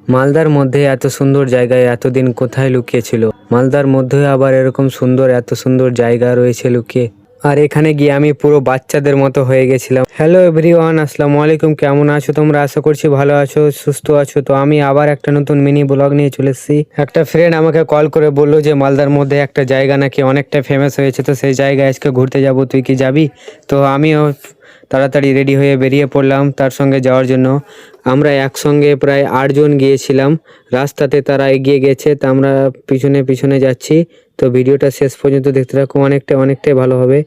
মালদার মধ্যে এত সুন্দর জায়গায় এতদিন কোথায় লুকিয়ে ছিল? মালদার মধ্যে আবার এরকম সুন্দর এত সুন্দর জায়গা রয়েছে লুকিয়ে। আর এখানে গিয়ে আমি পুরো বাচ্চাদের মতো হয়ে গেছিলাম। হ্যালো এভরিওয়ান, আসসালামু আলাইকুম। কেমন আছো তোমরা? আশা করছি ভালো আছো, সুস্থ আছো। তো আমি আবার একটা নতুন মিনি ব্লগ নিয়ে চলে এসেছি। একটা ফ্রেন্ড আমাকে কল করে বললো যে মালদার মধ্যে একটা জায়গা নাকি অনেকটা ফেমাস হয়েছে, তো সেই জায়গায় আজকে ঘুরতে যাব, তুই কি যাবি? তো আমিও তাড়াতাড়ি রেডি হয়ে বেরিয়ে পড়লাম তার সঙ্গে যাওয়ার জন্য। আমরা একসঙ্গে প্রায় 8 জন গিয়েছিলাম। রাস্তাতে তারা এগিয়ে গেছে, তা আমরা পিছনে পিছনে যাচ্ছি। তো ভিডিওটা শেষ পর্যন্ত দেখতে থাকো, অনেকটাই ভালো হবে।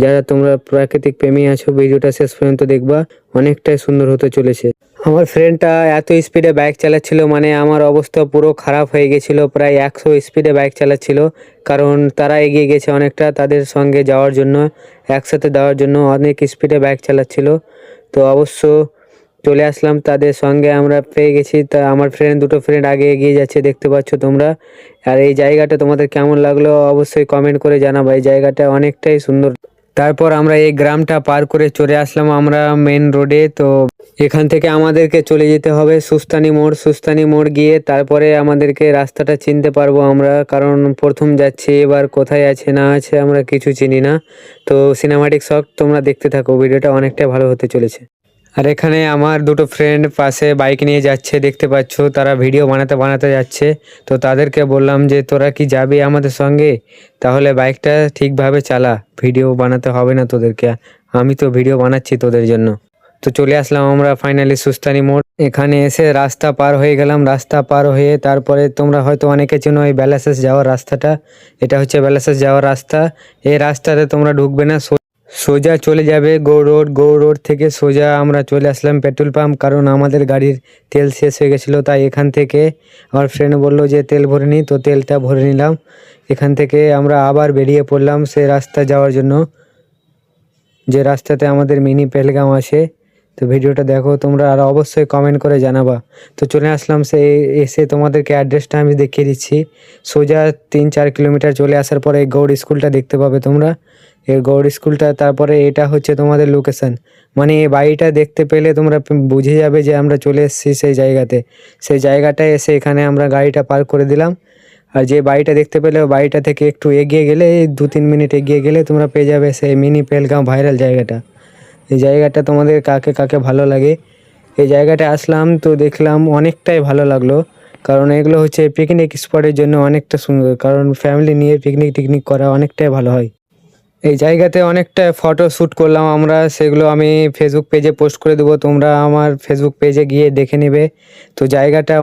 যারা তোমরা প্রাকৃতিক প্রেমী আছো, ভিডিওটা শেষ পর্যন্ত দেখবা, অনেকটাই সুন্দর হতে চলেছে। আমার ফ্রেন্ডটা এত স্পিডে বাইক চালাচ্ছিল, মানে আমার অবস্থা পুরো খারাপ হয়ে গেছিল। প্রায় 100 স্পিডে বাইক চালাচ্ছিল, কারণ তারা এগিয়ে গেছে অনেকটা। তাদের সঙ্গে যাওয়ার জন্য, একসাথে দেওয়ার জন্য অনেক স্পিডে বাইক চালাচ্ছিল। তো অবশ্য চলে আসলাম তাদের সঙ্গে, আমরা পেয়ে গেছি। তা আমার দুটো ফ্রেন্ড আগে এগিয়ে যাচ্ছে, দেখতে পাচ্ছ তোমরা। আর এই জায়গাটা তোমাদের কেমন লাগলো অবশ্যই কমেন্ট করে জানাবো। এই জায়গাটা অনেকটাই সুন্দর। তারপর আমরা এই গ্রামটা পার করে চলে আসলাম আমরা মেন রোডে। তো এখান থেকে আমাদেরকে চলে যেতে হবে সুস্তানি মোড়। সুস্তানি মোড় গিয়ে তারপরে আমাদেরকে রাস্তাটা চিনতে পারবো আমরা, কারণ প্রথম যাচ্ছি, এবার কোথায় আছে না আছে আমরা কিছু চিনি না। তো সিনেমাটিক শট তোমরা দেখতে থাকো, ভিডিওটা অনেকটাই ভালো হতে চলেছে। আর এখানে আমার দুটো ফ্রেন্ড পাশে বাইক নিয়ে যাচ্ছে, দেখতে পাচ্ছ। তারা ভিডিও বানাতে বানাতে যাচ্ছে। তো তাদেরকে বললাম যে তোরা কি যাবি আমাদের সঙ্গে? তাহলে বাইকটা ঠিকভাবে চালা, ভিডিও বানাতে হবে না তোদেরকে, আমি তো ভিডিও বানাচ্ছি তোদের জন্য। তো চলে আসলাম আমরা ফাইনালি সুস্তানি মোড়। এখানে এসে রাস্তা পার হয়ে গেলাম। রাস্তা পার হয়ে তারপরে তোমরা হয়তো অনেকে চেনো এই বেলাশেষ যাওয়ার রাস্তাটা। এটা হচ্ছে বেলাশেষ যাওয়ার রাস্তা। এই রাস্তাতে তোমরা ঢুকবে না, সোজা চলে যাবে গৌড় রোড থেকে সোজা আমরা চলে আসলাম পেট্রোল পাম্প, কারণ আমাদের গাড়ির তেল শেষ হয়ে গেছিলো। তাই এখান থেকে আমার ফ্রেন্ড বললো যে তেল ভরে নিই, তো তেলটা ভরে নিলাম। এখান থেকে আমরা আবার বেরিয়ে পড়লাম সে রাস্তা যাওয়ার জন্য, যে রাস্তাতে আমাদের মিনি পেহেলগাঁও আছে। তো ভিডিওটা দেখো তোমরা, আর অবশ্যই কমেন্ট করে জানাবা। তো চলে আসলাম এসে তোমাদেরকে অ্যাড্রেসটা আমি দেখিয়ে দিচ্ছি। সোজা 3-4 কিলোমিটার চলে আসার পরে এই গৌড় স্কুলটা দেখতে পাবে তোমরা। এই গৌড় স্কুলটা, তারপরে এটা হচ্ছে তোমাদের লোকেশন। মানে এই বাড়িটা দেখতে পেলে তোমরা বুঝে যাবে যে আমরা চলে এসেছি সেই জায়গাতে। সেই জায়গাটায় এসে এখানে আমরা গাড়িটা পার্ক করে দিলাম। আর যে বাড়িটা দেখতে পেলে, ওই বাড়িটা থেকে একটু এগিয়ে গেলে, 2-3 মিনিট এগিয়ে গেলে তোমরা পেয়ে যাবে সেই মিনি পেহেলগাঁও ভাইরাল জায়গাটা। এই জায়গাটা তোমাদের কাকে কাকে ভালো লাগে? এই জায়গাটা আসলাম তো দেখলাম অনেকটাই ভালো লাগলো, কারণ এগুলো হচ্ছে পিকনিক স্পটের জন্য অনেকটা সুন্দর, কারণ ফ্যামিলি নিয়ে পিকনিক করা অনেকটাই ভালো হয়। এই জায়গাতে অনেকটা ফটো শ্যুট করলাম আমরা, সেগুলো আমি ফেসবুক পেজে পোস্ট করে দেবো, তোমরা আমার ফেসবুক পেজে গিয়ে দেখে নেবে। তো জায়গাটা